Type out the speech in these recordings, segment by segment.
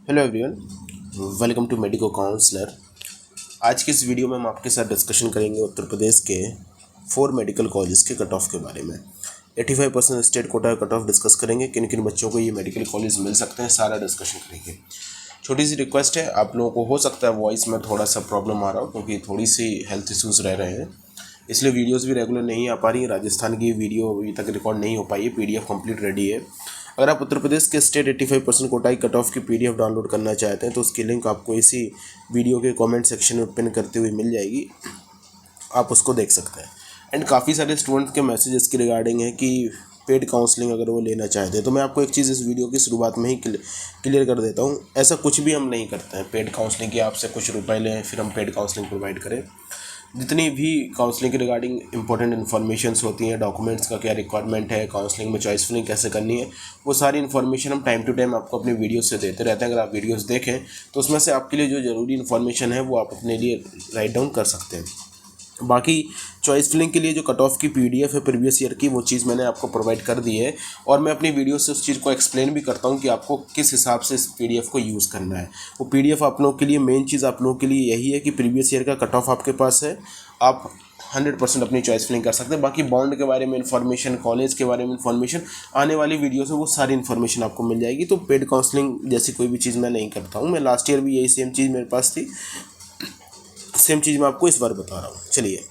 Hello everyone, welcome to medico counsellor. आज की इस वीडियो में हम आपके साथ डिस्कशन करेंगे उत्तर प्रदेश के 4 मेडिकल कॉलेज के कट ऑफ के बारे में। 85% state quota cut off discuss करेंगे, किन किन बच्चों को ये मेडिकल कॉलेज मिल सकते हैं, सारा डिस्कशन करेंगे। छोटी सी रिक्वेस्ट है, आप लोगों को हो सकता है वॉइस में थोड़ा सा प्रॉब्लम आ रहा हो क्योंकि थोड़ी सी हेल्थ इशूज़ रह रहे हैं, इसलिए वीडियोस भी रेगुलर नहीं आ पा रही है। राजस्थान की वीडियो अभी तक रिकॉर्ड नहीं हो पाई है, पीडीएफ कंप्लीट रेडी है। अगर आप उत्तर प्रदेश के स्टेट 85% कोटाई कट ऑफ की पीडीएफ डाउनलोड करना चाहते हैं तो उसकी लिंक आपको इसी वीडियो के कमेंट सेक्शन में पिन करते हुए मिल जाएगी, आप उसको देख सकते हैं। एंड काफ़ी सारे स्टूडेंट्स के मैसेजेस की रिगार्डिंग है कि पेड काउंसलिंग अगर वो लेना चाहते हैं, तो मैं आपको एक चीज़ इस वीडियो की शुरुआत में ही क्लियर कर देता हूँ। ऐसा कुछ भी हम नहीं करते हैं पेड काउंसलिंग की, आपसे कुछ रुपए लें फिर हम पेड काउंसलिंग प्रोवाइड करें। जितनी भी काउंसलिंग के रिगार्डिंग इंपॉर्टेंट इन्फॉर्मेशंस होती हैं, डॉक्यूमेंट्स का क्या रिक्वायरमेंट है, काउंसलिंग में चॉइस फिलिंग कैसे करनी है, वो सारी इन्फॉर्मेशन हम टाइम टू टाइम आपको अपनी वीडियोस से देते रहते हैं। अगर आप वीडियोस देखें तो उसमें से आपके लिए जो ज़रूरी इन्फॉर्मेशन है वो आप अपने लिए राइट डाउन कर सकते हैं। बाकी चॉइस फिलिंग के लिए जो कट ऑफ की पीडीएफ है प्रीवियस ईयर की, वो चीज़ मैंने आपको प्रोवाइड कर दी है और मैं अपनी वीडियो से उस चीज़ को एक्सप्लेन भी करता हूँ कि आपको किस हिसाब से इस पीडीएफ को यूज़ करना है। वो पीडीएफ आप लोगों के लिए, मेन चीज़ आप लोगों के लिए यही है कि प्रीवियस ईयर का कट ऑफ आपके पास है, आप 100% अपनी चॉइस फिलिंग कर सकते हैं। बाकी बॉन्ड के बारे में इन्फॉर्मेशन, कॉलेज के बारे में इन्फॉर्मेशन, आने वाली वीडियोस में वो सारी इन्फॉर्मेशन आपको मिल जाएगी। तो पेड काउंसलिंग जैसी कोई भी चीज़ मैं नहीं करता हूँ। मैं लास्ट ईयर भी यही सेम चीज़ मेरे पास थी, सेम चीज़ मैं आपको इस बार बता रहा हूँ। चलिए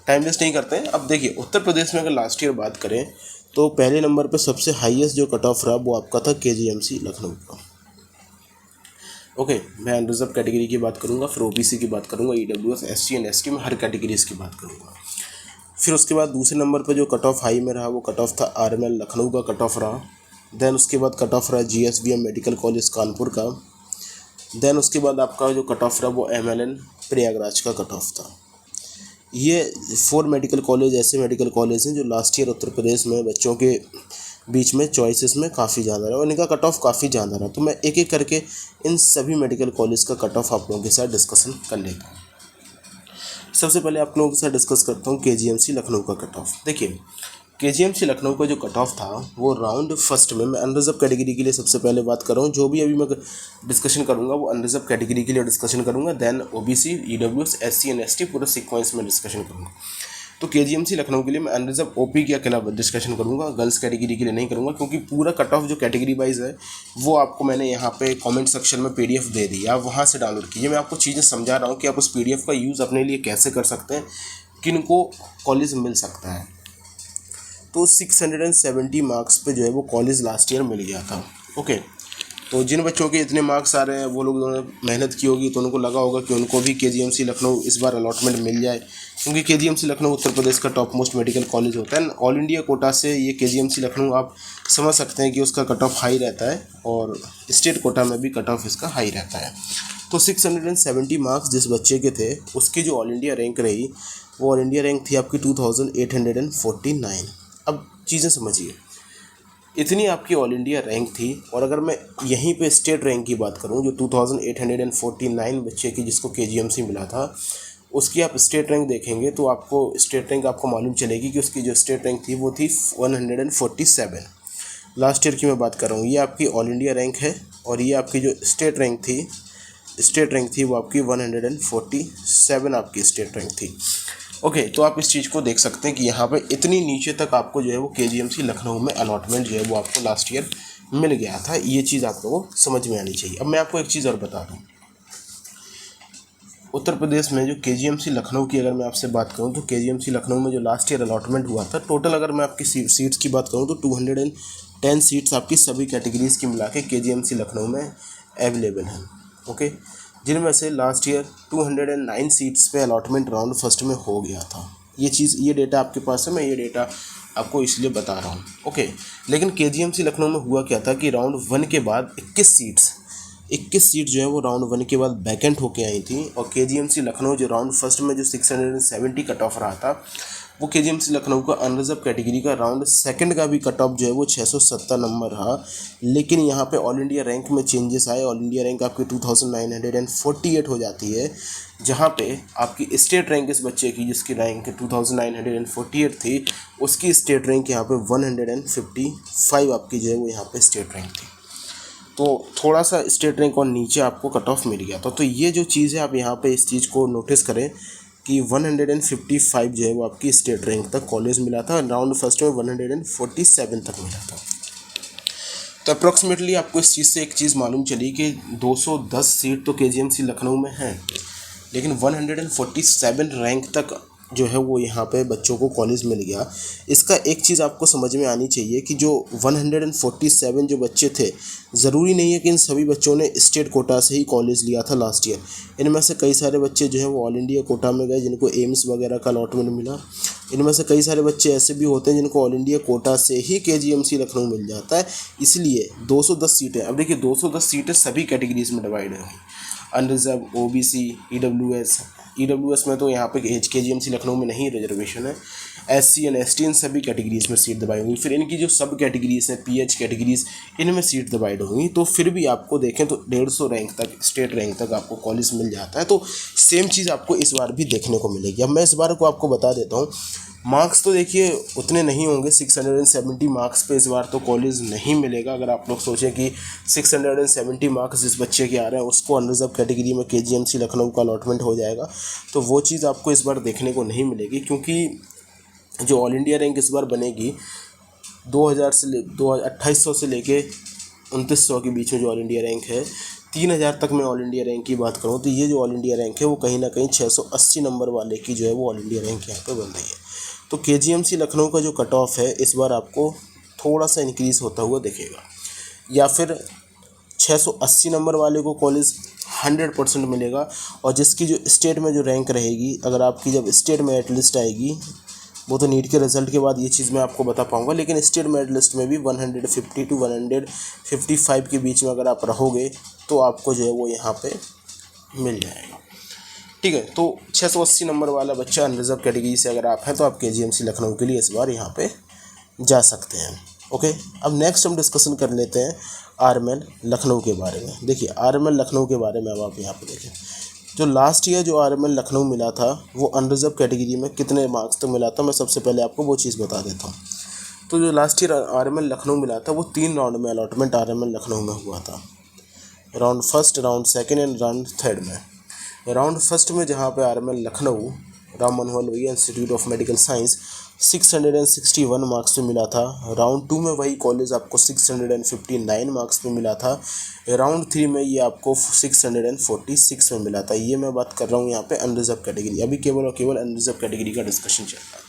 टाइम वेस्ट नहीं करते हैं। अब देखिए उत्तर प्रदेश में अगर लास्ट ईयर बात करें तो पहले नंबर पे सबसे हाईएस्ट जो कट ऑफ रहा वो आपका था केजीएमसी लखनऊ का। ओके, मैं अनरिजर्व कैटेगरी की बात करूंगा, फिर ओबीसी की बात करूंगा, ईडब्ल्यूएस, एससी एंड एसटी में हर कैटेगरीज की बात करूंगा। फिर उसके बाद दूसरे नंबर पर जो कट ऑफ हाई में रहा वो कट ऑफ था आरएमएल लखनऊ का कट ऑफ रहा। देन उसके बाद कट ऑफ रहा जीएसवीएम मेडिकल कॉलेज कानपुर का। देन उसके बाद आपका जो कट ऑफ रहा वो एमएलएन प्रयागराज का कट ऑफ था। ये 4 मेडिकल कॉलेज ऐसे मेडिकल कॉलेज हैं जो लास्ट ईयर उत्तर प्रदेश में बच्चों के बीच में चॉइसेस में काफ़ी ज़्यादा रहा और इनका कट ऑफ काफ़ी ज़्यादा रहा। तो मैं एक एक करके इन सभी मेडिकल कॉलेज का कट ऑफ आप लोगों के साथ डिस्कशन कर लेता हूँ। सबसे पहले आप लोगों के साथ डिस्कस करता हूँ केजीएमसी लखनऊ का कट ऑफ। देखिए केजीएमसी लखनऊ का जो कट ऑफ था वो राउंड फर्स्ट में, मैं अनरिजर्व कैटेगरी के लिए सबसे पहले बात कर रहा हूँ। जो भी अभी मैं डिस्कशन करूँगा वो अनरिजर्व कैटेगरी के लिए डिस्कशन करूँगा, then OBC, EWS, SC and ST पूरा सीक्वेंस में डिस्कशन करूँगा। तो केजीएमसी लखनऊ के लिए मैं अनरिजर्व ओपी के अकेला डिस्कशन करूँगा, गर्ल्स कैटेगरी के लिए नहीं करूँगा क्योंकि पूरा कट ऑफ जो कैटेगरी वाइज है वो आपको मैंने यहाँ पे कमेंट सेक्शन में पीडीएफ दे दी, आप वहाँ से डाउनलोड कीजिए। मैं आपको चीज़ें समझा रहा हूँ कि आप उस पीडीएफ का यूज़ अपने लिए कैसे कर सकते हैं, किन को कॉलेज मिल सकता है। तो 670 मार्क्स पे जो है वो कॉलेज लास्ट ईयर मिल गया था। ओके, तो जिन बच्चों के इतने मार्क्स आ रहे हैं वो लोग मेहनत की होगी तो उनको लगा होगा कि उनको भी केजीएमसी लखनऊ इस बार अलॉटमेंट मिल जाए, क्योंकि केजीएमसी लखनऊ उत्तर प्रदेश का टॉप मोस्ट मेडिकल कॉलेज होता है। ऑल इंडिया कोटा से ये केजीएमसी लखनऊ आप समझ सकते हैं कि उसका कट ऑफ हाई रहता है और स्टेट कोटा में भी कट ऑफ इसका हाई रहता है। तो 670 मार्क्स जिस बच्चे के थे उसकी जो ऑल इंडिया रैंक रही वो ऑल इंडिया रैंक थी आपकी 2849। अब चीज़ें समझिए, इतनी आपकी ऑल इंडिया रैंक थी और अगर मैं यहीं पे स्टेट रैंक की बात करूं जो 2849 बच्चे की जिसको केजीएमसी मिला था, उसकी आप स्टेट रैंक देखेंगे तो आपको स्टेट रैंक आपको मालूम चलेगी कि उसकी जो स्टेट रैंक थी वो थी 147। लास्ट ईयर की मैं बात कर रहा हूँ, ये आपकी ऑल इंडिया रैंक है और ये आपकी जो स्टेट रैंक थी वो आपकी 147 आपकी स्टेट रैंक थी। ओके, तो आप इस चीज़ को देख सकते हैं कि यहाँ पे इतनी नीचे तक आपको जो है वो केजीएमसी लखनऊ में अलॉटमेंट जो है वो आपको लास्ट ईयर मिल गया था। ये चीज़ आप लोगों को समझ में आनी चाहिए। अब मैं आपको एक चीज़ और बता दूँ, उत्तर प्रदेश में जो केजीएमसी लखनऊ की अगर मैं आपसे बात करूँ तो केजीएमसी लखनऊ में जो लास्ट ईयर अलॉटमेंट हुआ था, टोटल अगर मैं आपकी सीट्स की बात करूँ तो 210 सीट्स आपकी सभी कैटेगरीज़ की मिला के केजीएमसी लखनऊ में अवेलेबल हैं। ओके, जिनमें से लास्ट ईयर 209 सीट्स पे अलॉटमेंट राउंड फर्स्ट में हो गया था। ये डेटा आपके पास है, मैं ये डेटा आपको इसलिए बता रहा हूँ। ओके, लेकिन केजीएमसी लखनऊ में हुआ क्या था कि राउंड 1 के बाद 21 सीट जो है वो राउंड 1 के बाद वैकेंट होके आई थी और केजीएमसी लखनऊ जो राउंड फर्स्ट में जो 670 कट ऑफ रहा था वो केजीएमसी लखनऊ का अनरिजर्व कैटेगरी का राउंड सेकंड का भी कट ऑफ जो है वो 670 नंबर रहा। लेकिन यहाँ पे ऑल इंडिया रैंक में चेंजेस आए, ऑल इंडिया रैंक आपकी 2948 हो जाती है, जहाँ पे आपकी स्टेट रैंक इस बच्चे की जिसकी रैंक 2948 थी उसकी स्टेट रैंक यहाँ पे 155 आपकी जो है वो यहाँ पे स्टेट रैंक थी। तो थोड़ा सा स्टेट रैंक और नीचे आपको कट ऑफ मिल गया था। तो ये जो चीज़ है आप यहाँ पे इस चीज़ को नोटिस करें कि 155 जो है वो आपकी स्टेट रैंक तक कॉलेज मिला था, राउंड फर्स्ट में 147 तक मिला था। तो अप्रॉक्सीमेटली आपको इस चीज़ से एक चीज़ मालूम चली कि 210 सीट तो केजीएमसी लखनऊ में है, लेकिन 147 रैंक तक जो है वो यहाँ पे बच्चों को कॉलेज मिल गया। इसका एक चीज़ आपको समझ में आनी चाहिए कि जो 147 जो बच्चे थे, ज़रूरी नहीं है कि इन सभी बच्चों ने स्टेट कोटा से ही कॉलेज लिया था लास्ट ईयर। इनमें से कई सारे बच्चे जो हैं वो ऑल इंडिया कोटा में गए, जिनको एम्स वगैरह का अलॉटमेंट मिला। इनमें से कई सारे बच्चे ऐसे भी होते हैं जिनको ऑल इंडिया कोटा से ही केजीएमसी लखनऊ मिल जाता है। इसलिए 210 सीटें, अब देखिए 210 सीटें सभी कैटेगरीज में डिवाइड हैं, अनरिजर्व, ओबीसी, ईडब्ल्यूएस में तो यहाँ पे केजीएमसी लखनऊ में नहीं रिजर्वेशन है, एससी एंड एसटी इन सभी कैटेगरीज में सीट दबाई होंगी। फिर इनकी जो सब कैटेगरीज हैं, पीएच कैटेगरीज, इनमें सीट डिवाइड होंगी। तो फिर भी आपको देखें तो 150 रैंक तक, स्टेट रैंक तक आपको कॉलेज मिल जाता है। तो सेम चीज़ आपको इस बार भी देखने को मिलेगी। अब मैं इस बार को आपको बता देता हूँ, मार्क्स तो देखिए उतने नहीं होंगे, 670 मार्क्स पे इस बार तो कॉलेज नहीं मिलेगा। अगर आप लोग सोचें कि 670 मार्क्स जिस बच्चे के आ रहे हैं उसको अनरिजर्व कैटेगरी में केजीएमसी लखनऊ का अलॉटमेंट हो जाएगा, तो वो चीज़ आपको इस बार देखने को नहीं मिलेगी। क्योंकि जो ऑल इंडिया रैंक इस बार बनेगी 2000 से 2800 से लेके 2900 के बीच में जो ऑल इंडिया रैंक है, 3000 तक मैं ऑल इंडिया रैंक की बात करूँ तो ये जो ऑल इंडिया रैंक है वो कहीं ना कहीं 680 नंबर वाले की जो है वो ऑल इंडिया रैंक यहाँ पे बन रही है। तो केजीएमसी लखनऊ का जो कट ऑफ है इस बार आपको थोड़ा सा इंक्रीज़ होता हुआ दिखेगा, या फिर 680 नंबर वाले को कॉलेज 100% मिलेगा। और जिसकी जो स्टेट में जो रैंक रहेगी, अगर आपकी जब स्टेट मेरिट लिस्ट आएगी, वो तो नीट के रिज़ल्ट के बाद ये चीज़ मैं आपको बता पाऊँगा, लेकिन स्टेट मेरिट लिस्ट में भी 150 टू 155 के बीच में अगर आप रहोगे तो आपको जो है वो यहाँ पे मिल जाएगा। ठीक है, तो 680 नंबर वाला बच्चा अनरिजर्व कैटेगरी से अगर आप हैं तो आप केजीएमसी लखनऊ के लिए इस बार यहाँ पे जा सकते हैं। ओके, अब नेक्स्ट हम डिस्कशन कर लेते हैं आरएमएल लखनऊ के बारे में। देखिए आरएमएल लखनऊ के बारे में अब आप यहाँ पे देखें, जो लास्ट ईयर जो आरएमएल लखनऊ मिला था वो अनरिजर्व कैटेगरी में कितने मार्क्स तक मिला था, मैं सबसे पहले आपको वो चीज़ बता देता हूँ। तो जो लास्ट ईयर आरएमएल लखनऊ मिला था वो 3 राउंड में अलॉटमेंट आरएमएल लखनऊ में हुआ था, round first, round second and round third में। राउंड फर्स्ट में जहाँ पे RML Lucknow Ram Manohar Lohia institute of medical science 661 marks पे मिला था। राउंड 2 में वही कॉलेज आपको 659 मार्क्स पे मिला था। राउंड 3 में ये आपको 646 में मिला था। ये मैं बात कर रहा हूँ यहाँ पे अनरिजर्व कैटेगरी, अभी केवल और केवल अनरिजर्व कैटेगरी का डिस्कशन चल रहा है।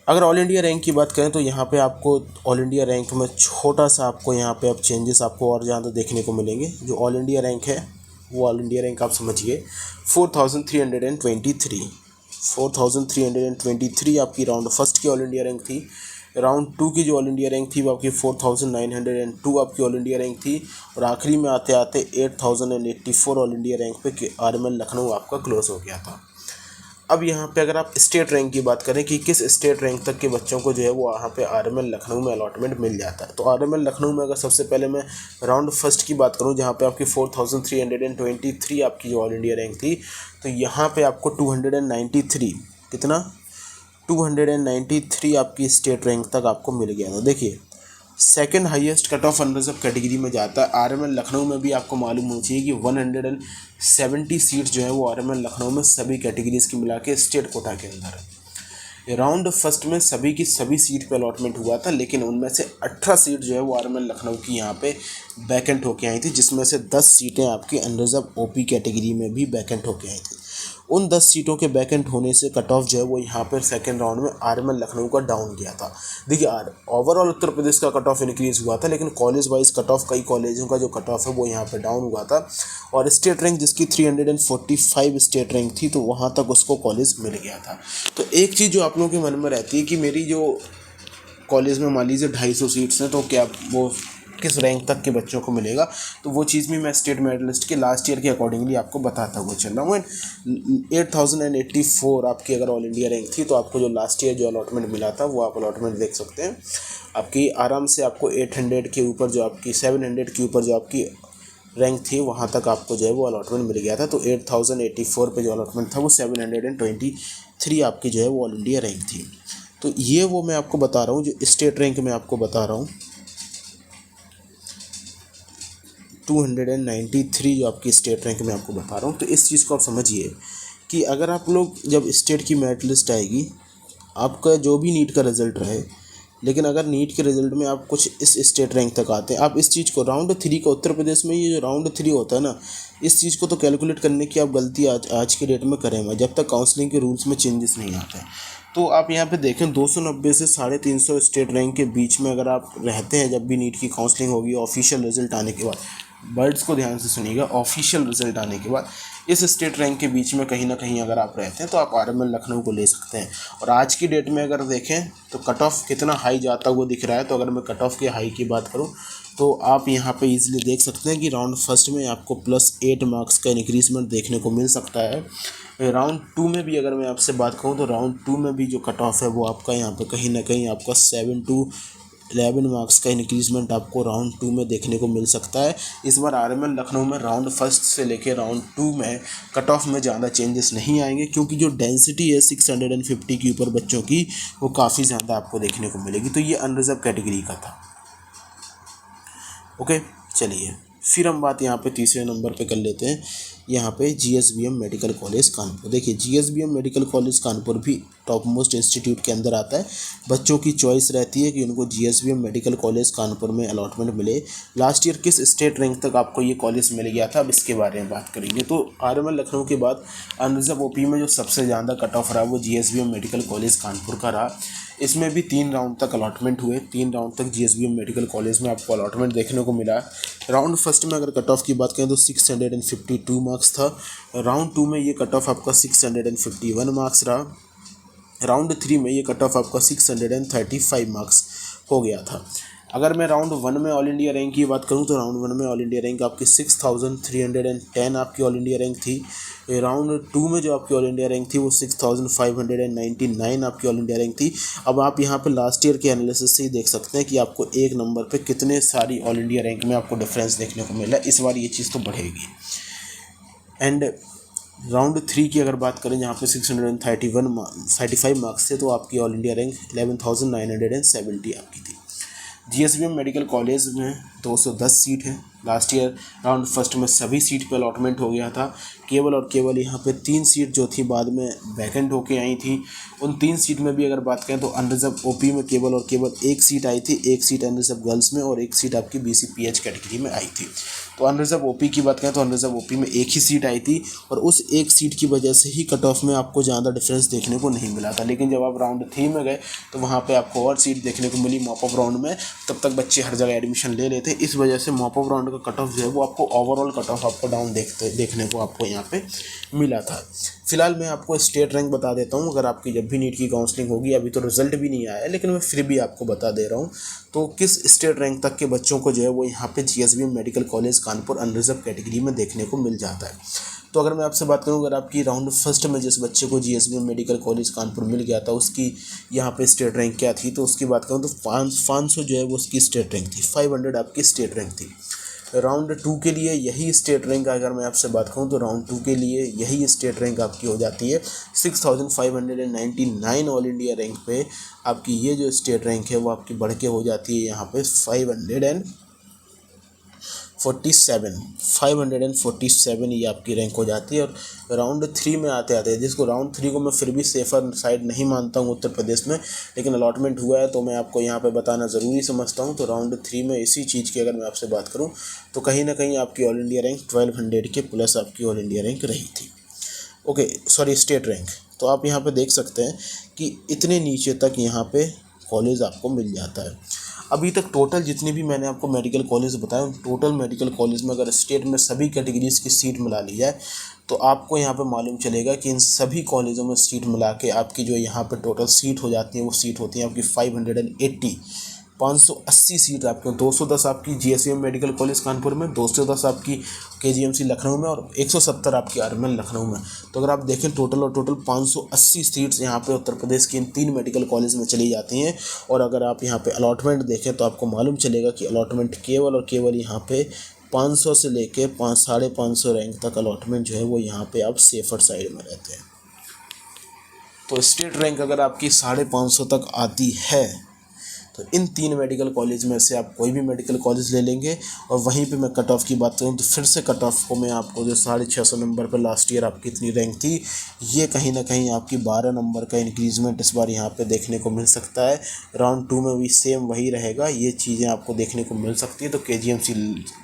अगर ऑल इंडिया रैंक की बात करें तो यहाँ पे आपको ऑल इंडिया रैंक में छोटा सा आपको यहाँ पे अब चेंजेस आपको और ज़्यादा देखने को मिलेंगे। जो ऑल इंडिया रैंक है वो ऑल इंडिया रैंक आप समझिए 4323 आपकी राउंड फर्स्ट की ऑल इंडिया रैंक थी। राउंड 2 की जो ऑल इंडिया रैंक थी वो आपकी 4902 आपकी ऑल इंडिया रैंक थी। और आखिरी में आते आते 8084 ऑल इंडिया रैंक पे आरएमएल लखनऊ आपका क्लोज हो गया था। अब यहाँ पे अगर आप स्टेट रैंक की बात करें कि किस स्टेट रैंक तक के बच्चों को जो है वो यहाँ पे आरएमएल लखनऊ में अलॉटमेंट मिल जाता है, तो आरएमएल लखनऊ में अगर सबसे पहले मैं राउंड फर्स्ट की बात करूँ जहाँ पे आपकी 4323 आपकी जो ऑल इंडिया रैंक थी, तो यहाँ पे आपको 293 कितना 293 आपकी स्टेट रैंक तक आपको मिल गया था। देखिए second highest cut off unreserved category में जाता है आरएमएल लखनऊ में भी आपको मालूम होना चाहिए कि 170 सीट जो है वो आरएमएल लखनऊ में सभी कैटेगरीज की मिला के स्टेट कोटा के अंदर है। राउंड फर्स्ट में सभी की सभी सीट पे अलॉटमेंट हुआ था, लेकिन उनमें से 18 सीट जो है वो आरएमएल लखनऊ की यहाँ पे वैकेंट होके आई थी, जिसमें से 10 सीटें आपकी अनरिजर्व ओपी कैटेगरी में भी वैकेंट होके आई थी। उन 10 सीटों के वैकेंट होने से कट ऑफ जो है वो यहाँ पर सेकंड राउंड में आरएमएल लखनऊ का डाउन गया था। देखिए ओवरऑल उत्तर प्रदेश का कट ऑफ इंक्रीज हुआ था, लेकिन कॉलेज वाइज कट ऑफ कई कॉलेजों का जो कट ऑफ है वो यहाँ पे डाउन हुआ था। और स्टेट रैंक जिसकी 345 स्टेट रैंक थी तो वहाँ तक उसको कॉलेज मिल गया था। तो एक चीज़ जो आप लोगों के मन में रहती है कि मेरी जो कॉलेज में मान लीजिए 250 सीट्स हैं तो क्या वो किस रैंक तक के बच्चों को मिलेगा, तो वो चीज़ भी मैं स्टेट मेरिट लिस्ट के लास्ट ईयर के अकॉर्डिंगली आपको बताता हुआ चल रहा हूँ। 8084 आपकी अगर ऑल इंडिया रैंक थी तो आपको जो लास्ट ईयर जो अलॉटमेंट मिला था वो आप अलॉटमेंट देख सकते हैं। आपकी आराम से आपको 800 के ऊपर जो आपकी 700 के ऊपर जो आपकी रैंक थी वहाँ तक आपको जो है वो अलॉटमेंट मिल गया था। तो 8084 पे जो अलॉटमेंट था वो 723 आपकी जो है वो ऑल इंडिया रैंक थी। तो ये वो मैं आपको बता रहा हूँ जो स्टेट रैंक में आपको बता रहा हूँ। 293 जो आपकी स्टेट रैंक में आपको बता रहा हूँ। तो इस चीज़ को आप समझिए कि अगर आप लोग जब स्टेट की मेरिट लिस्ट आएगी, आपका जो भी नीट का रिज़ल्ट रहे, लेकिन अगर नीट के रिज़ल्ट में आप कुछ इस स्टेट रैंक तक आते हैं, आप इस चीज़ को राउंड 3 का उत्तर प्रदेश में ये जो राउंड 3 होता है ना, इस चीज़ को तो कैलकुलेट करने की आप गलती आज के डेट में करें मत, जब तक काउंसलिंग के रूल्स में चेंजेस नहीं आते हैं। तो आप यहाँ पे देखें 290 से 350 स्टेट रैंक के बीच में अगर आप रहते हैं, जब भी नीट की काउंसलिंग होगी ऑफिशियल रिजल्ट आने के बाद, वर्ड्स को ध्यान से सुनिएगा, ऑफिशियल रिजल्ट आने के बाद इस स्टेट रैंक के बीच में कहीं ना कहीं अगर आप रहते हैं तो आप आरएमएल लखनऊ को ले सकते हैं। और आज की डेट में अगर देखें तो कट ऑफ कितना हाई जाता हुआ दिख रहा है। तो अगर मैं कट ऑफ के हाई की बात करूं तो आप यहाँ पे इजीली देख सकते हैं कि राउंड फर्स्ट में आपको +8 मार्क्स का इंक्रीजमेंट देखने को मिल सकता है। राउंड 2 में भी अगर मैं आपसे बात करूँ तो राउंड 2 में भी जो कट ऑफ है वो आपका यहाँ पे कहीं ना कहीं आपका 7 to 11 मार्क्स का इंक्रीजमेंट आपको राउंड 2 में देखने को मिल सकता है। इस बार आरएमएल लखनऊ में राउंड फर्स्ट से लेकर राउंड 2 में कट ऑफ में ज़्यादा चेंजेस नहीं आएंगे, क्योंकि जो डेंसिटी है 650 के ऊपर बच्चों की वो काफ़ी ज़्यादा आपको देखने को मिलेगी। तो ये अनरिजर्व कैटेगरी का था। ओके, चलिए फिर हम बात यहाँ पे तीसरे नंबर पे कर लेते हैं। यहाँ पे जीएसबीएम मेडिकल कॉलेज कानपुर। देखिए जीएसबीएम मेडिकल कॉलेज कानपुर भी टॉप मोस्ट इंस्टीट्यूट के अंदर आता है। बच्चों की चॉइस रहती है कि उनको जीएसबीएम मेडिकल कॉलेज कानपुर में अलॉटमेंट मिले। लास्ट ईयर किस स्टेट रैंक तक आपको ये कॉलेज मिल गया था, अब इसके बारे में बात करेंगे। तो आरएमएल लखनऊ के बाद अनरिजर्व ओपी में जो सबसे ज़्यादा कट ऑफ रहा वो जीएसबीएम मेडिकल कॉलेज कानपुर का रहा। इसमें भी 3 राउंड तक अलॉटमेंट हुए। 3 राउंड तक जीएसबीएम मेडिकल कॉलेज में आपको अलॉटमेंट देखने को मिला। राउंड फर्स्ट में अगर कट ऑफ की बात करें तो 652 मार्क्स था। राउंड 2 में ये कट ऑफ आपका 651 मार्क्स रहा। राउंड 3 में ये कट ऑफ आपका 635 मार्क्स हो गया था। अगर मैं राउंड 1 में ऑल इंडिया रैंक की बात करूं तो राउंड 1 में ऑल इंडिया रैंक आपकी 6310 आपकी ऑल इंडिया रैंक थी। राउंड 2 में जो आपकी ऑल इंडिया रैंक थी वो 6599 आपकी ऑल इंडिया रैंक थी। अब आप यहाँ पे लास्ट ईयर के एनालिसिस से ही देख सकते हैं कि आपको एक नंबर पे कितने सारी ऑल इंडिया रैंक में आपको डिफरेंस देखने को मिला। इस बार ये चीज़ तो बढ़ेगी। एंड राउंड 3 की अगर बात करें जहाँ पे 635 मार्क्स थे, तो आपकी ऑल इंडिया रैंक 11,970 आपकी थी। जीएसबीएम मेडिकल कॉलेज में 210 सीट है। लास्ट ईयर राउंड फर्स्ट में सभी सीट पे अलॉटमेंट हो गया था। केवल और केवल यहाँ पे 3 सीट जो थी बाद में वैकेंट होके आई थी। उन 3 सीट में भी अगर बात करें तो अनरिजर्व ओपी में केवल और केवल 1 सीट आई थी। 1 सीट अनरिजर्व गर्ल्स में और 1 सीट आपकी बीसीपीएच कैटेगरी में आई थी। तो अनरिजर्व ओपी की बात करें तो अनरिजर्व ओपी में 1 ही सीट आई थी और उस 1 सीट की वजह से ही कट ऑफ में आपको ज़्यादा डिफरेंस देखने को नहीं मिला था। लेकिन जब आप राउंड 3 में गए तो वहाँ पे आपको और सीट देखने को मिली मॉप अप राउंड में। तब तक बच्चे हर जगह एडमिशन ले लेते, इस वजह से मॉप अप राउंड का कट ऑफ जो है वो आपको ओवरऑल कट ऑफ आपको डाउन देखने को आपको यहाँ पे मिला था। फिलहाल मैं आपको स्टेट रैंक बता देता हूँ। अगर आपकी जब भी नीट की काउंसलिंग होगी, अभी तो रिजल्ट भी नहीं आया है लेकिन मैं फिर भी आपको बता दे रहा हूँ, तो किस स्टेट रैंक तक के बच्चों को जो है वो यहाँ पे GSBM medical college Kanpur unreserved category में देखने को मिल जाता है। तो अगर मैं आपसे बात करूँ, अगर आपकी राउंड फर्स्ट में जिस बच्चे को जीएसबीएम मेडिकल कॉलेज कानपुर मिल गया था उसकी यहाँ पे स्टेट रैंक क्या थी, तो उसकी बात करूँ तो 500 जो है वो उसकी स्टेट रैंक थी। 500 आपकी स्टेट रैंक थी। राउंड 2 के लिए यही स्टेट रैंक अगर मैं आपसे बात करूं तो राउंड 2 के लिए यही स्टेट रैंक आपकी हो जाती है 6599 ऑल इंडिया रैंक पे। आपकी ये जो स्टेट रैंक है वो आपकी बढ़ के हो जाती है यहाँ पे 547 ये आपकी रैंक हो जाती है। और राउंड 3 में आते आते, जिसको राउंड 3 को मैं फिर भी सेफर साइड नहीं मानता हूँ उत्तर प्रदेश में, लेकिन अलॉटमेंट हुआ है तो मैं आपको यहाँ पे बताना ज़रूरी समझता हूँ। तो राउंड 3 में इसी चीज़ की अगर मैं आपसे बात करूँ तो कहीं ना कहीं आपकी ऑल इंडिया रैंक 1200 के प्लस आपकी ऑल इंडिया रैंक रही थी। Okay, sorry, state rank. तो आप यहाँ पे देख सकते हैं कि इतने नीचे तक यहाँ पे कॉलेज आपको मिल जाता है। अभी तक टोटल जितने भी मैंने आपको मेडिकल कॉलेज बताए, टोटल मेडिकल कॉलेज में अगर स्टेट में सभी कैटेगरीज की सीट मिला ली जाए तो आपको यहाँ पे मालूम चलेगा कि इन सभी कॉलेजों में सीट मिला के आपकी जो यहाँ पे टोटल सीट हो जाती है वो सीट होती है आपकी 580 सीट आपके। 210 आपकी जीएसबीएम मेडिकल कॉलेज कानपुर में, 210 आपकी केजीएमसी लखनऊ में और 170 आपकी आरएमएल लखनऊ में। तो अगर आप देखें टोटल 580 सीट्स यहाँ पे उत्तर प्रदेश की इन 3 मेडिकल कॉलेज में चली जाती हैं। और अगर आप यहाँ पे अलॉटमेंट देखें तो आपको मालूम चलेगा कि अलॉटमेंट केवल और केवल यहाँ पे 500 से लेके 550 रैंक तक अलॉटमेंट जो है वो यहाँ पे आप सेफर साइड में रहते हैं। तो स्टेट रैंक अगर आपकी 550 तक आती है तो इन 3 मेडिकल कॉलेज में से आप कोई भी मेडिकल कॉलेज ले लेंगे। और वहीं पे मैं कट ऑफ की बात करूँ तो फिर से कट ऑफ को मैं आपको जो 650 नंबर पर लास्ट ईयर आपकी इतनी रैंक थी, ये कहीं ना कहीं आपकी 12 नंबर का इंक्रीजमेंट इस बार यहाँ पे देखने को मिल सकता है। राउंड 2 में भी सेम वही रहेगा, ये चीज़ें आपको देखने को मिल सकती है। तो KGMC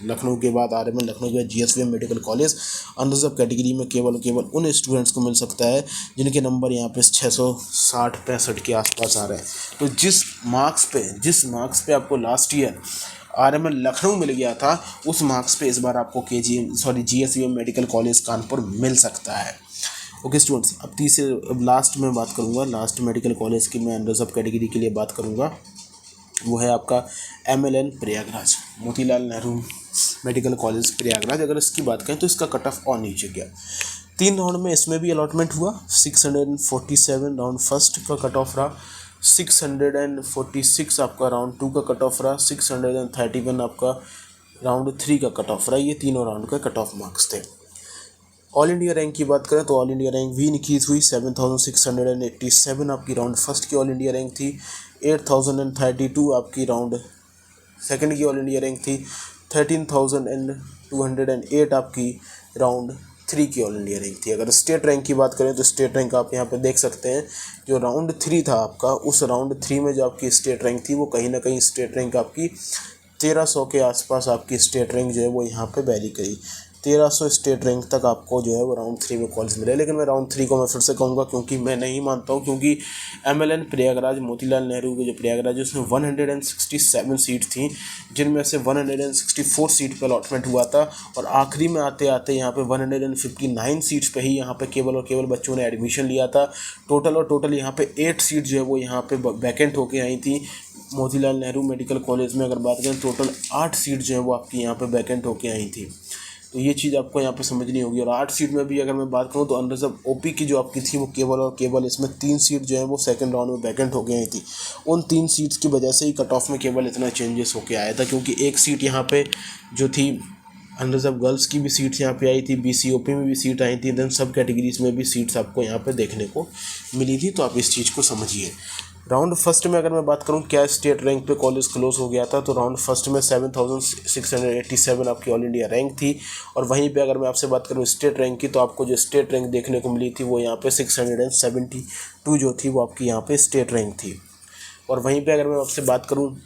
लखनऊ के बाद RML लखनऊ के बाद GSVM medical college unreserved category में केवल उन स्टूडेंट्स को मिल सकता है जिनके नंबर यहाँ पे 660-65 के आसपास आ रहे हैं। तो जिस मार्क्स पे आपको लास्ट ईयर RML लखनऊ मिल गया था, उस मार्क्स पे इस बार आपको GSVM मेडिकल कॉलेज कानपुर मिल सकता है। ओके स्टूडेंट्स, अब लास्ट में बात करूँगा, लास्ट मेडिकल कॉलेज की मैं अनरिजर्व कैटेगरी के लिए बात करूँगा, वो है आपका MLN Prayagraj, Motilal Nehru medical college Prayagraj. अगर इसकी बात करें तो इसका कट ऑफ और नीचे गया। 3 राउंड में इसमें भी अलॉटमेंट हुआ। 647 राउंड फर्स्ट का कट ऑफ रहा, 646 आपका राउंड 2 का कट ऑफ रहा, 631 आपका राउंड 3 का कट ऑफ रहा। ये तीनों राउंड का कट ऑफ मार्क्स थे। ऑल इंडिया रैंक की बात करें तो ऑल इंडिया रैंक भी इंक्रीज हुई। 7687 आपकी राउंड फर्स्ट की ऑल इंडिया रैंक थी। 8032 आपकी राउंड सेकंड की ऑल इंडिया रैंक थी। 13208 आपकी राउंड 3 की ऑल इंडिया रैंक थी। अगर स्टेट रैंक की बात करें तो स्टेट रैंक आप यहाँ पे देख सकते हैं, जो राउंड 3 था आपका, उस राउंड 3 में जो आपकी स्टेट रैंक थी वो कहीं ना कहीं स्टेट रैंक आपकी 1300 के आसपास आपकी स्टेट रैंक जो है वो यहाँ पे वैरी करी। 1300 स्टेट रैंक तक आपको जो है वो राउंड 3 में कॉलेज मिले। लेकिन मैं राउंड 3 को मैं फिर से कहूँगा, क्योंकि मैं नहीं मानता हूँ, क्योंकि MLN प्रयागराज मोतीलाल नेहरू के जो प्रयागराज है उसमें 167 सीट थी, जिनमें से 164 सीट पर अलॉटमेंट हुआ था। और आखिरी में आते आते यहाँ पे 159 सीट्स पे ही यहाँ पे केवल और केवल बच्चों ने एडमिशन लिया था। टोटल यहाँ पे 8 सीट जो है वो यहाँ पे वैकेंट होके आई थी। मोतीलाल नेहरू मेडिकल कॉलेज में अगर बात करें टोटल 8 सीट जो है वो आपकी यहाँ पे वैकेंट होके आई थी। तो ये चीज़ आपको यहाँ पे समझनी होगी। और 8 सीट में भी अगर मैं बात करूँ तो अनरिजर्व OP की जो आपकी थी वो केवल और केवल इसमें 3 सीट जो है वो सेकंड राउंड में वैकेंट हो गई थी। उन 3 सीट्स की वजह से ही कट ऑफ में केवल इतना चेंजेस होके आया था, क्योंकि एक सीट यहाँ पे जो थी अनरिजर्व गर्ल्स की भी सीट्स यहाँ पे आई थी, BC OP में भी सीट आई थी, देन सब कैटेगरीज में भी सीट्स आपको यहाँ पे देखने को मिली थी। तो आप इस चीज़ को समझिए। राउंड फर्स्ट में अगर मैं बात करूं क्या स्टेट रैंक पे कॉलेज क्लोज हो गया था, तो राउंड फर्स्ट में 7687 आपकी ऑल इंडिया रैंक थी। और वहीं पे अगर मैं आपसे बात करूं स्टेट रैंक की, तो आपको जो स्टेट रैंक देखने को मिली थी वो यहाँ पे 672 जो थी वो आपकी यहाँ पे स्टेट रैंक थी। और वहीं पे अगर मैं आपसे बात करूँ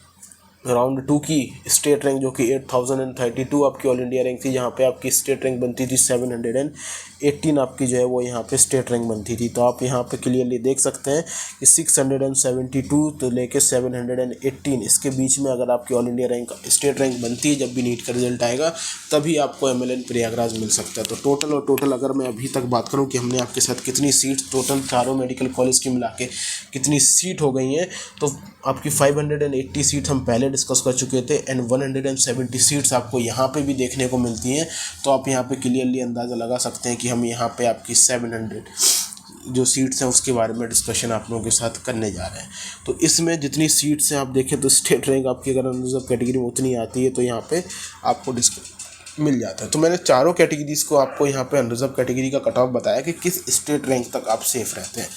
राउंड 2 की स्टेट रैंक, जो कि 8032 आपकी ऑल इंडिया रैंक थी, जहाँ पे आपकी स्टेट रैंक बनती थी 718 आपकी जो है वो यहाँ पे स्टेट रैंक बनती थी। तो आप यहाँ पे क्लियरली देख सकते हैं कि 672 तो लेके 718 इसके बीच में अगर आपकी all India rank state rank बनती है, जब भी नीट का रिजल्ट आएगा तभी आपको MLN प्रयागराज मिल सकता है। तो टोटल अगर मैं अभी तक बात करूँ कि हमने आपके साथ कितनी सीट टोटल चारों मेडिकल कॉलेज की मिला के कितनी सीट हो गई हैं, तो आपकी 580 सीट हम पहले डिस्कस कर चुके थे एंड 170 सीट्स आपको यहाँ पे भी देखने को मिलती हैं। तो आप यहाँ पे क्लियरली अंदाज़ा लगा सकते हैं कि हम यहाँ पे आपकी 700 जो सीट्स हैं उसके बारे में डिस्कशन आप लोगों के साथ करने जा रहे हैं। तो इसमें जितनी सीट्स हैं आप देखें तो स्टेट रैंक आपकी अगर अनरिजर्व कैटेगरी में उतनी आती है तो यहाँ पे आपको मिल जाता है। तो मैंने चारों कैटेगरीज़ को आपको यहाँ पे अनरिजर्व कैटेगरी का कट ऑफ बताया कि किस स्टेट रैंक तक आप सेफ रहते हैं।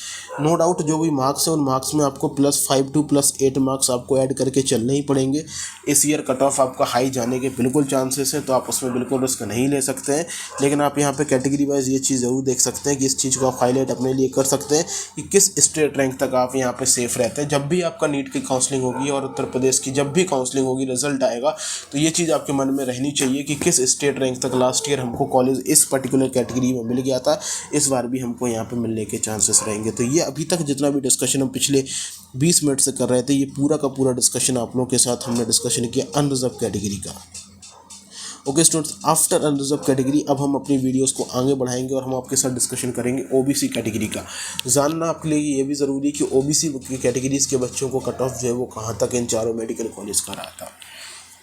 नो डाउट जो भी मार्क्स है उन मार्क्स में आपको +5 to +8 मार्क्स आपको ऐड करके चलने ही पड़ेंगे। इस ईयर कट ऑफ आपका हाई जाने के बिल्कुल चांसेस हैं, तो आप उसमें बिल्कुल रिस्क नहीं ले सकते हैं। लेकिन आप यहाँ पे कैटेगरी वाइज ये चीज़ ज़रूर देख सकते हैं कि इस चीज़ को आप हाईलाइट अपने लिए कर सकते हैं कि किस स्टेट रैंक तक आप यहाँ पे सेफ रहते हैं। जब भी आपका नीट की काउंसलिंग होगी और उत्तर प्रदेश की जब भी काउंसलिंग होगी, रिजल्ट आएगा, तो ये चीज़ आपके मन में रहनी चाहिए कि किस स्टेट रैंक तक लास्ट ईयर हमको कॉलेज इस पर्टिकुलर कैटेगरी में मिल गया था, इस बार भी हमको यहाँ पे मिलने के चांसेस रहेंगे। तो ये अभी तक जितना भी डिस्कशन हम पिछले 20 मिनट से कर रहे थे, ये पूरा का पूरा डिस्कशन आप लोगों के साथ हमने डिस्कशन किया अनरिजर्व कैटेगरी का। Okay students, after unreserved category अब हम अपनी वीडियोस को आगे बढ़ाएंगे और हम आपके साथ डिस्कशन करेंगे OBC कैटेगरी का। जानना आपके लिए ये भी ज़रूरी है कि OBC कैटेगरीज़ के बच्चों को कट ऑफ जो है वो कहाँ तक इन चारों मेडिकल कॉलेज का रहा था।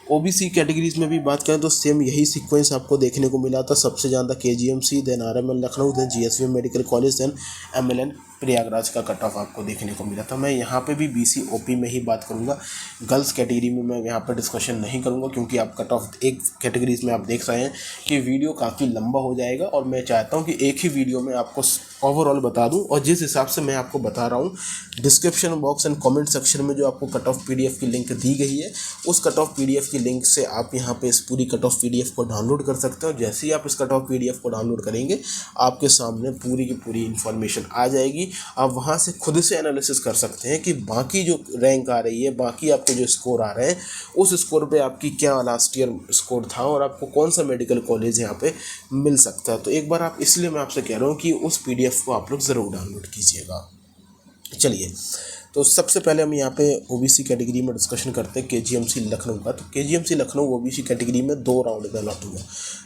OBC कैटेगरीज में भी बात करें तो सेम यही सीक्वेंस आपको देखने को मिला था। सबसे ज़्यादा KGMC, then RML Lucknow, then GSVM medical college, then MLN Prayagraj का कट ऑफ आपको देखने को मिला था। मैं यहाँ पे भी BC OP में ही बात करूँगा, गर्ल्स कैटेगरी में मैं यहाँ पर डिस्कशन नहीं करूँगा, क्योंकि आप कट ऑफ एक कैटेगरीज में आप देख रहे हैं कि वीडियो काफ़ी लंबा हो जाएगा और मैं चाहता हूँ कि एक ही वीडियो में आपको ओवरऑल बता दूँ। और जिस हिसाब से मैं आपको बता रहा हूँ, description box and comment section में जो आपको कट ऑफ PDF की लिंक दी गई है, उस कट ऑफ PDF की लिंक से आप यहाँ पे इस पूरी कट ऑफ PDF को डाउनलोड कर सकते हो। जैसे ही आप इस कट ऑफ PDF को डाउनलोड करेंगे, आपके सामने पूरी की पूरी इन्फॉर्मेशन आ जाएगी। आप वहाँ से खुद से एनालिसिस कर सकते हैं कि बाकी जो रैंक आ रही है, बाकी आपके जो स्कोर आ रहे हैं, उस स्कोर पे आपकी क्या लास्ट ईयर स्कोर था और आपको कौन सा मेडिकल कॉलेज यहाँ पे मिल सकता है। तो एक बार आप, इसलिए मैं आपसे कह रहा हूँ कि उस PDF को आप लोग ज़रूर डाउनलोड कीजिएगा। चलिए, तो सबसे पहले हम यहाँ पे OBC कैटेगरी में डिस्कशन करते हैं KGMC लखनऊ का। तो KGMC लखनऊ OBC कैटेगरी में 2 राउंड में अलॉट हुआ,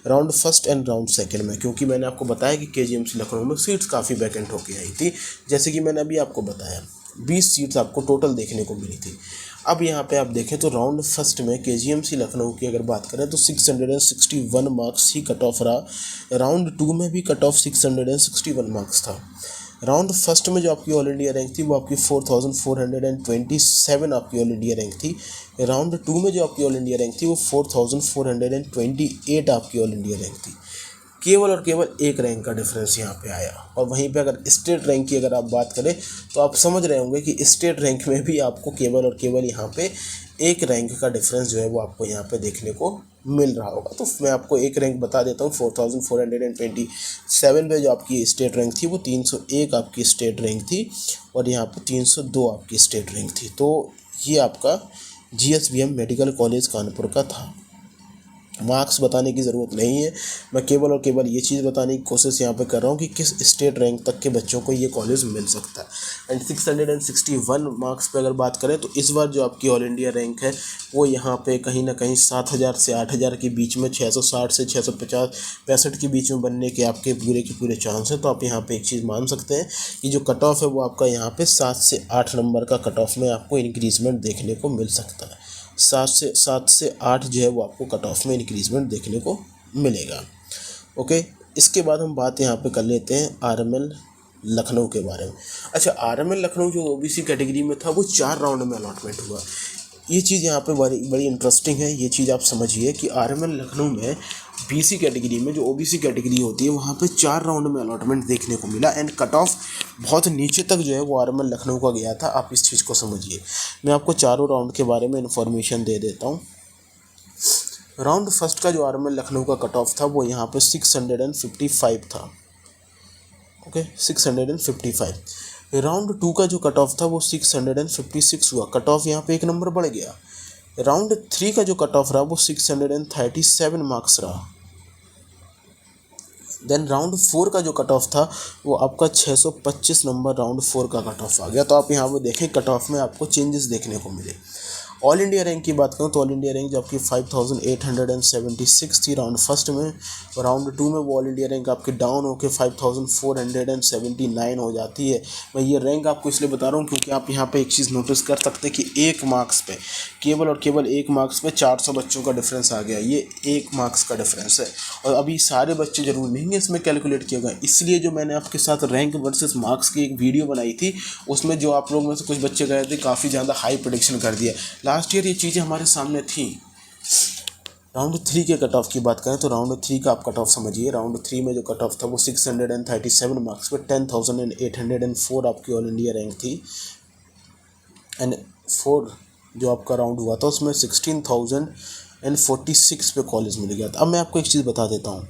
round first and round second में, क्योंकि मैंने आपको बताया कि KGMC लखनऊ में सीट्स काफ़ी वैकेंट होके आई थी। जैसे कि मैंने अभी आपको बताया 20 सीट्स आपको टोटल देखने को मिली थी। अब यहाँ पे आप देखें तो राउंड फर्स्ट में KGMC लखनऊ की अगर बात करें तो 661 मार्क्स ही कट ऑफ रहा। राउंड 2 में भी कट ऑफ 661 मार्क्स था। राउंड फर्स्ट में जो आपकी ऑल इंडिया रैंक थी वो आपकी 4427 आपकी ऑल इंडिया रैंक थी। राउंड 2 में जो आपकी ऑल इंडिया रैंक थी वो 4428 आपकी ऑल इंडिया रैंक थी। केवल और केवल एक रैंक का डिफरेंस यहाँ पे आया। और वहीं पे अगर स्टेट रैंक की अगर आप बात करें तो आप समझ रहे होंगे कि स्टेट रैंक में भी आपको केवल और केवल यहाँ पे एक रैंक का डिफरेंस जो है वो आपको यहाँ पे देखने को मिल रहा होगा। तो मैं आपको एक रैंक बता देता हूँ। 4427 पे जो आपकी स्टेट रैंक थी वो 301 आपकी स्टेट रैंक थी और यहाँ पे 302 आपकी स्टेट रैंक थी। तो ये आपका GSVM मेडिकल कॉलेज कानपुर का था। मार्क्स बताने की ज़रूरत नहीं है, मैं केवल और केवल ये चीज़ बताने की कोशिश यहाँ पे कर रहा हूँ कि किस स्टेट रैंक तक के बच्चों को ये कॉलेज मिल सकता है। एंड 661 मार्क्स पे अगर बात करें तो इस बार जो आपकी ऑल इंडिया रैंक है वो यहाँ पे कहीं ना कहीं 7000 से 8000 के बीच में, 660 से 665 के बीच में बनने के आपके पूरे के पूरे चांस हैं। तो आप यहाँ पर एक चीज़ मान सकते हैं कि जो कट ऑफ है वो आपका यहाँ पर 7 से 8 नंबर का कट ऑफ में आपको इंक्रीजमेंट देखने को मिल सकता है। 7 से 8 जो है वो आपको कट ऑफ में इंक्रीजमेंट देखने को मिलेगा। ओके, इसके बाद हम बात यहाँ पे कर लेते हैं RML लखनऊ के बारे में। अच्छा, RML लखनऊ जो OBC कैटेगरी में था वो 4 राउंड में अलॉटमेंट हुआ। ये चीज़ यहाँ पे बड़ी इंटरेस्टिंग है। ये चीज़ आप समझिए कि RML लखनऊ में BC कैटेगरी में जो OBC कैटेगरी होती है वहाँ पे 4 राउंड में अलॉटमेंट देखने को मिला। एंड कट ऑफ बहुत नीचे तक जो है वो RML लखनऊ का गया था। आप इस चीज़ को समझिए। मैं आपको चारों राउंड के बारे में इन्फॉर्मेशन दे देता हूँ। राउंड फर्स्ट का जो RML लखनऊ का कट ऑफ था वो यहाँ पे 655 था। ओके, 655। राउंड 2 का जो कट ऑफ था वो 656 हुआ। कट ऑफ यहाँ पे एक नंबर बढ़ गया। राउंड 3 का जो कट ऑफ रहा वो 637 मार्क्स रहा। देन राउंड 4 का जो कट ऑफ था वो आपका 625 नंबर राउंड 4 का कट ऑफ आ गया। तो आप यहाँ पर देखें कट ऑफ में आपको चेंजेस देखने को मिले। ऑल इंडिया रैंक की बात करूँ तो ऑल इंडिया रैंक जो आपकी 5876 थी राउंड फर्स्ट में, और राउंड 2 में वो ऑल इंडिया रैंक आपकी डाउन होकर 5479 हो जाती है। मैं ये रैंक आपको इसलिए बता रहा हूँ क्योंकि आप यहाँ पे एक चीज़ नोटिस कर सकते हैं कि एक मार्क्स पे, केवल और केवल एक मार्क्स पे 400 बच्चों का डिफरेंस आ गया। ये एक मार्क्स का डिफरेंस है और अभी सारे बच्चे जरूर नहीं है इसमें कैलकुलेट किए गए। इसलिए जो मैंने आपके साथ रैंक वर्सेस मार्क्स की एक वीडियो बनाई थी उसमें जो आप लोग में से कुछ बच्चे गए थे काफ़ी ज़्यादा हाई प्रेडिक्शन कर दिया। लास्ट ईयर ये चीज़ें हमारे सामने थी। राउंड 3 के कट ऑफ की बात करें तो राउंड 3 का आप कट ऑफ समझिए। राउंड 3 में जो कट ऑफ था वो 637 मार्क्स पे 10,804 आपकी ऑल इंडिया रैंक थी। एंड 4 जो आपका राउंड हुआ था उसमें 16,046 पे कॉलेज मिल गया था। अब मैं आपको एक चीज़ बता देता हूँ,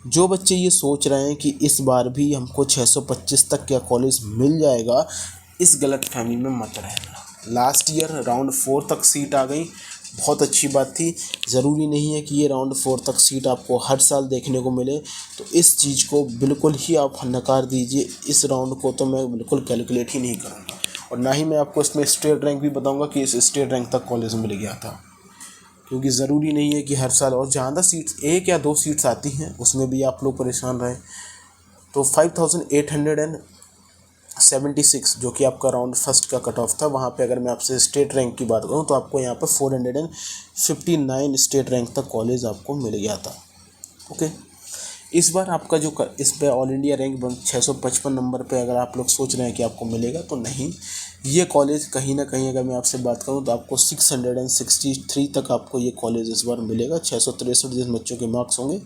जो बच्चे ये सोच रहे हैं कि इस बार भी हमको 625 तक का कॉलेज मिल जाएगा, इस गलत फहमी में मत रहना। लास्ट ईयर राउंड 4 तक सीट आ गई, बहुत अच्छी बात थी। ज़रूरी नहीं है कि ये राउंड 4 तक सीट आपको हर साल देखने को मिले। तो इस चीज़ को बिल्कुल ही आप नकार दीजिए। इस राउंड को तो मैं बिल्कुल कैलकुलेट ही नहीं करूँगा और ना ही मैं आपको इसमें स्टेट रैंक भी बताऊँगा कि इस स्टेट रैंक तक कॉलेज मिल गया था, क्योंकि ज़रूरी नहीं है कि हर साल, और ज़्यादा सीट्स 1 या 2 सीट्स आती हैं उसमें भी आप लोग परेशान रहे। तो 5876 जो कि आपका राउंड फर्स्ट का कट ऑफ था, वहाँ पे अगर मैं आपसे स्टेट रैंक की बात करूँ तो आपको यहाँ पर 459 स्टेट रैंक तक कॉलेज आपको मिल गया था। ओके, इस बार आपका जो इस पे ऑल इंडिया रैंक 655 नंबर पे अगर आप लोग सोच रहे हैं कि आपको मिलेगा, तो नहीं। ये कॉलेज कहीं ना कहीं अगर मैं आपसे बात करूं तो आपको 663 तक आपको ये कॉलेज इस बार मिलेगा। 663 जिन बच्चों के मार्क्स होंगे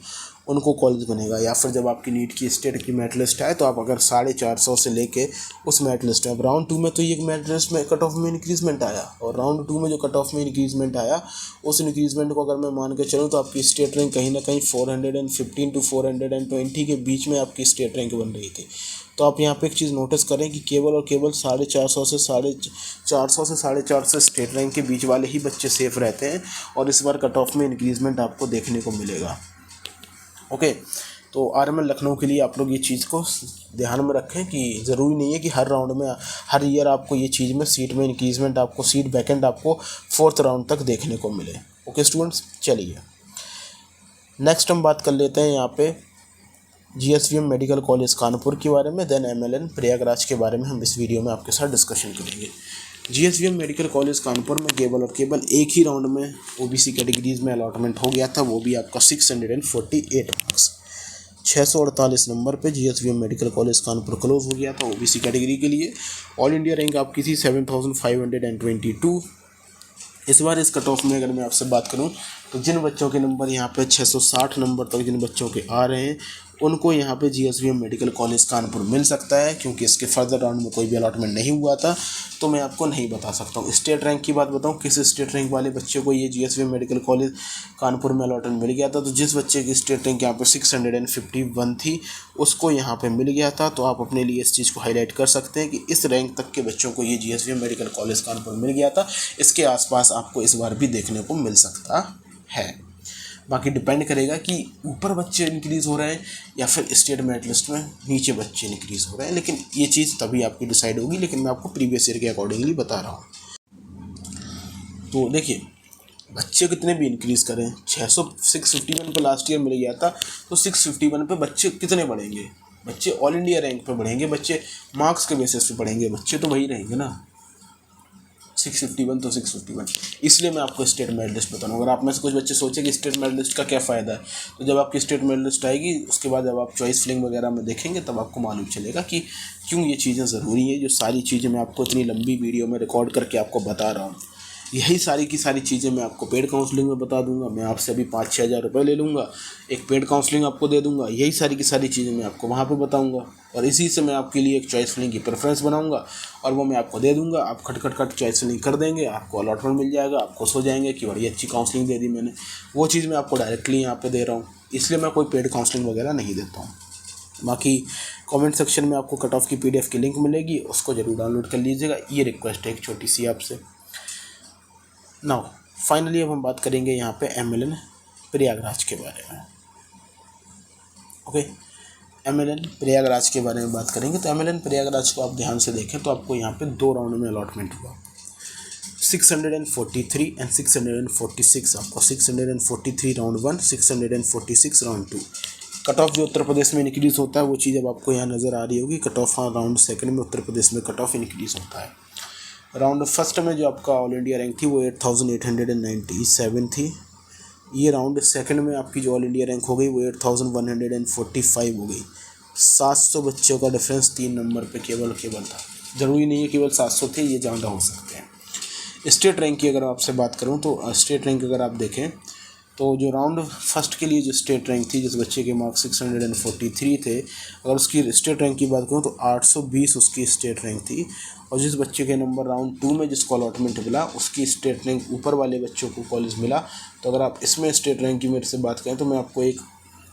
उनको कॉलेज बनेगा। या फिर जब आपकी नीट की स्टेट की मेरिट लिस्ट आए तो आप अगर 450 से लेके उस मेरिट लिस्ट में, अब राउंड 2 में तो ये मेरिट लिस्ट में कट ऑफ में इंक्रीजमेंट आया, और राउंड 2 में जो कट ऑफ में इंक्रीजमेंट आया उस इंक्रीजमेंट को अगर मैं मान के चलूँ तो आपकी स्टेट रैंक कहीं ना कहीं 415 टू 420 के बीच में आपकी स्टेट रैंक बन रही थी। तो आप यहाँ पे एक चीज़ नोटिस करें कि केवल और केवल 450 से 450 स्टेट रैंक के बीच वाले ही बच्चे सेफ रहते हैं, और इस बार कट ऑफ में इंक्रीजमेंट आपको देखने को मिलेगा। ओके, तो आरएमएल लखनऊ के लिए आप लोग ये चीज़ को ध्यान में रखें कि ज़रूरी नहीं है कि हर राउंड में, हर ईयर आपको ये चीज़ में सीट में इंक्रीजमेंट, आपको सीट वैकेंट आपको 4th राउंड तक देखने को मिले। ओके स्टूडेंट्स, चलिए नेक्स्ट हम बात कर लेते हैं यहाँ पे जीएसवीएम मेडिकल कॉलेज कानपुर के बारे में, देन एमएलएन प्रयागराज के बारे में हम इस वीडियो में आपके साथ डिस्कशन करेंगे। जीएसवीएम मेडिकल कॉलेज कानपुर में केवल और केवल एक ही राउंड में ओबीसी कैटेगरीज में अलॉटमेंट हो गया था, वो भी आपका 648 मार्क्स, 648 नंबर पे GSVM medical college Kanpur close हो गया था ओबीसी कैटेगरी के लिए। ऑल इंडिया रैंक आपकी थी 7522। इस बार इस कट ऑफ में अगर मैं आपसे बात करूं तो जिन बच्चों के नंबर यहाँ पे 660 नंबर तक जिन बच्चों के आ रहे हैं उनको यहाँ पे जीएसवीएम मेडिकल कॉलेज कानपुर मिल सकता है, क्योंकि इसके फर्दर राउंड में कोई भी अलॉटमेंट नहीं हुआ था, तो मैं आपको नहीं बता सकता हूँ। स्टेट रैंक की बात बताऊँ, किस स्टेट रैंक वाले बच्चे को ये जीएसवीएम मेडिकल कॉलेज कानपुर में अलॉटमेंट मिल गया था, तो जिस बच्चे की स्टेट रैंक यहाँ पर 651 थी उसको यहाँ पर मिल गया था। तो आप अपने लिए इस चीज़ को हाईलाइट कर सकते हैं कि इस रैंक तक के बच्चों को ये जीएसवीएम मेडिकल कॉलेज कानपुर मिल गया था। इसके आसपास आपको इस बार भी देखने को मिल सकता है। बाकी डिपेंड करेगा कि ऊपर बच्चे इंक्रीज़ हो रहे हैं या फिर स्टेट मेरिट लिस्ट में नीचे बच्चे इंक्रीज़ हो रहे हैं, लेकिन ये चीज़ तभी आपकी डिसाइड होगी। लेकिन मैं आपको प्रीवियस ईयर के अकॉर्डिंगली बता रहा हूँ। तो देखिए, बच्चे कितने भी इंक्रीज़ करें, 651 पे लास्ट ईयर मिल गया था, तो 651 पे बच्चे कितने बढ़ेंगे? बच्चे ऑल इंडिया रैंक पे बढ़ेंगे, बच्चे मार्क्स के बेसिस पे बढ़ेंगे, बच्चे तो वही रहेंगे ना। 651 तो 651, इसलिए मैं आपको स्टेट मेरिट लिस्ट बता रहा हूँ। अगर आप में से कुछ बच्चे सोचे कि स्टेट मेरिट लिस्ट का क्या फ़ायदा है, तो जब आपकी स्टेट मेरिट लिस्ट आएगी उसके बाद जब आप चॉइस फिलिंग वगैरह में देखेंगे तब आपको मालूम चलेगा कि क्यों ये चीज़ें ज़रूरी है। जो सारी चीज़ें मैं आपको इतनी लंबी वीडियो में रिकॉर्ड करके आपको बता रहा हूँ, यही सारी की सारी चीज़ें मैं आपको पेड काउंसलिंग में बता दूंगा। मैं आपसे अभी 5-6 हज़ार रुपये ले लूँगा, एक पेड काउंसलिंग आपको दे दूंगा। यही सारी की सारी चीज़ें मैं आपको वहाँ पे बताऊंगा, और इसी से मैं आपके लिए एक चॉइस फिलिंग की प्रेफरेंस बनाऊंगा और वो मैं आपको दे दूंगा। आप खट चॉइस फिलिंग कर देंगे, आपको अलॉटमेंट मिल जाएगा, आप खुश हो जाएंगे कि बड़ी अच्छी काउंसलिंग दे दी मैंने। वो चीज़ मैं आपको डायरेक्टली यहाँ पर दे रहा हूँ, इसलिए मैं कोई पेड काउंसलिंग वगैरह नहीं देता हूँ। बाकी कमेंट सेक्शन में आपको कट ऑफ की पीडीएफ की लिंक मिलेगी, उसको ज़रूर डाउनलोड कर लीजिएगा। ये रिक्वेस्ट है एक छोटी सी आपसे। नाउ फाइनली अब हम बात करेंगे यहाँ पे एमएलएन प्रयागराज के बारे में। ओके, एमएलएन प्रयागराज के बारे में बात करेंगे। तो एमएलएन प्रयागराज को आप ध्यान से देखें तो आपको यहाँ पे 2 राउंड में अलॉटमेंट हुआ, 643 एंड 646। आपको 643 राउंड 1, 646 राउंड 2। कट ऑफ जो उत्तर प्रदेश में इंक्रीज़ होता है वो चीज़ अब आपको यहाँ नज़र आ रही होगी। कट ऑफ राउंड 2 में उत्तर प्रदेश में कट ऑफ इंक्रीज़ होता है। राउंड 1 में जो आपका ऑल इंडिया रैंक थी वो 8897 थी। ये राउंड 2 में आपकी जो ऑल इंडिया रैंक हो गई वो 8145 हो गई। 700 बच्चों का डिफरेंस 3 नंबर पे केवल था। ज़रूरी नहीं है केवल 700 थे, ये ज़्यादा हो सकते हैं। स्टेट रैंक की अगर आपसे बात करूँ तो स्टेट रैंक अगर आप देखें तो जो राउंड 1 के लिए जो स्टेट रैंक थी, जिस बच्चे के मार्क्स 643 थे, अगर उसकी स्टेट रैंक की बात करूँ तो 820 उसकी स्टेट रैंक थी। और जिस बच्चे के नंबर राउंड 2 में जिसको अलॉटमेंट मिला उसकी स्टेट रैंक ऊपर वाले बच्चों को कॉलेज मिला। तो अगर आप इसमें स्टेट रैंक की मेरे से बात करें तो मैं आपको एक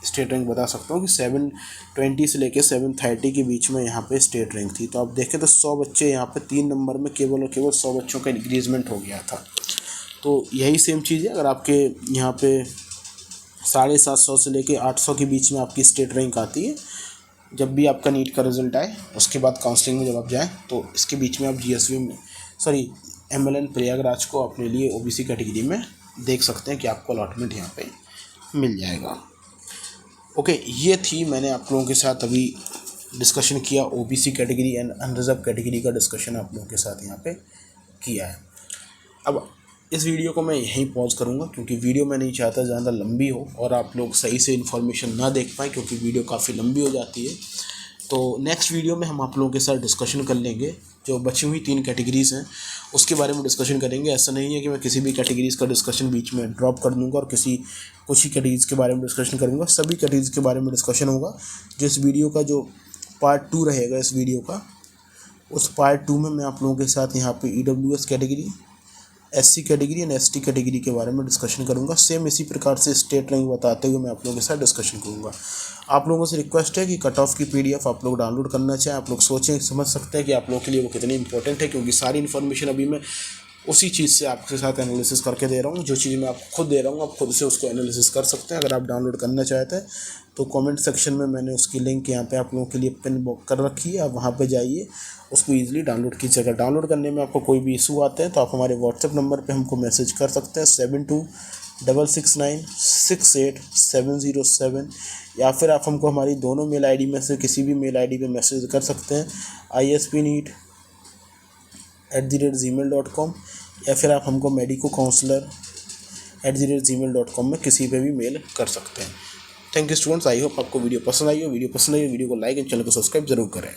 स्टेट रैंक बता सकता हूँ कि 720 से लेकर 730 के बीच में यहाँ पे स्टेट रैंक थी। तो आप देखें तो 100 बच्चे यहाँ पे 3 नंबर में केवल और केवल 100 बच्चों का इंक्रीजमेंट हो गया था। तो यही सेम चीज़ है, अगर आपके यहाँ पे 750 से लेके 800 के बीच में आपकी स्टेट रैंक आती है, जब भी आपका नीट का रिजल्ट आए उसके बाद काउंसलिंग में जब आप जाएँ तो इसके बीच में आप एमएलएन प्रयागराज को अपने लिए ओबीसी कैटेगरी में देख सकते हैं कि आपको अलॉटमेंट यहाँ पे मिल जाएगा। ओके, ये थी मैंने आप लोगों के साथ अभी डिस्कशन किया OBC category and unreserved category का डिस्कशन आप लोगों के साथ यहाँ पे किया है। अब इस वीडियो को मैं यहीं पॉज करूँगा क्योंकि वीडियो मैं नहीं चाहता ज़्यादा लंबी हो और आप लोग सही से इन्फॉर्मेशन ना देख पाएँ क्योंकि वीडियो काफ़ी लंबी हो जाती है। तो नेक्स्ट वीडियो में हम आप लोगों के साथ डिस्कशन कर लेंगे, जो बची हुई 3 कैटेगरीज़ हैं उसके बारे में डिस्कशन करेंगे। ऐसा नहीं है कि मैं किसी भी कैटेगरीज़ का डिस्कशन बीच में ड्रॉप कर दूँगा और कुछ ही कैटेगरीज़ के बारे में डिस्कशन करूँगा। सभी कैटेगरीज़ के बारे में डिस्कशन होगा। जो इस वीडियो का जो पार्ट 2 रहेगा इस वीडियो का, उस पार्ट 2 में मैं आप लोगों के साथ यहाँ पे EWS category, SC category and ST category के बारे में डिस्कशन करूंगा। सेम इसी प्रकार से स्टेट रैंक बताते हुए मैं आप लोगों के साथ डिस्कशन करूंगा। आप लोगों से रिक्वेस्ट है कि कट ऑफ की PDF आप लोग डाउनलोड करना चाहें। आप लोग सोचें समझ सकते हैं कि आप लोगों के लिए वो कितनी इंपॉर्टेंट है, क्योंकि सारी इन्फॉर्मेशन अभी मैं उसी चीज़ से आपके साथ एनालिसिस करके दे रहा हूँ। जो चीज़ मैं आपको खुद दे रहा हूँ आप खुद से उसको एनालिसिस कर सकते हैं। अगर आप डाउनलोड करना चाहते हैं तो कमेंट सेक्शन में मैंने उसकी लिंक यहाँ पे आप लोगों के लिए पिन कर रखी है। आप वहाँ पे जाइए, उसको ईजिली डाउनलोड कीजिएगा। डाउनलोड करने में आपको कोई भी इशू आते हैं तो आप हमारे व्हाट्सएप नंबर पे हमको मैसेज कर सकते हैं 7266968707, या फिर आप हमको हमारी दोनों मेल ID में से किसी भी मेल ID पे मैसेज कर सकते हैं ispneet@gmail.com, या फिर आप हमको medicocounselor@gmail.com में किसी पे भी मेल कर सकते हैं। Thank you students, I hope आपको वीडियो पसंद आई हो। वीडियो को लाइक एंड चैनल को सब्सक्राइब जरूर करें।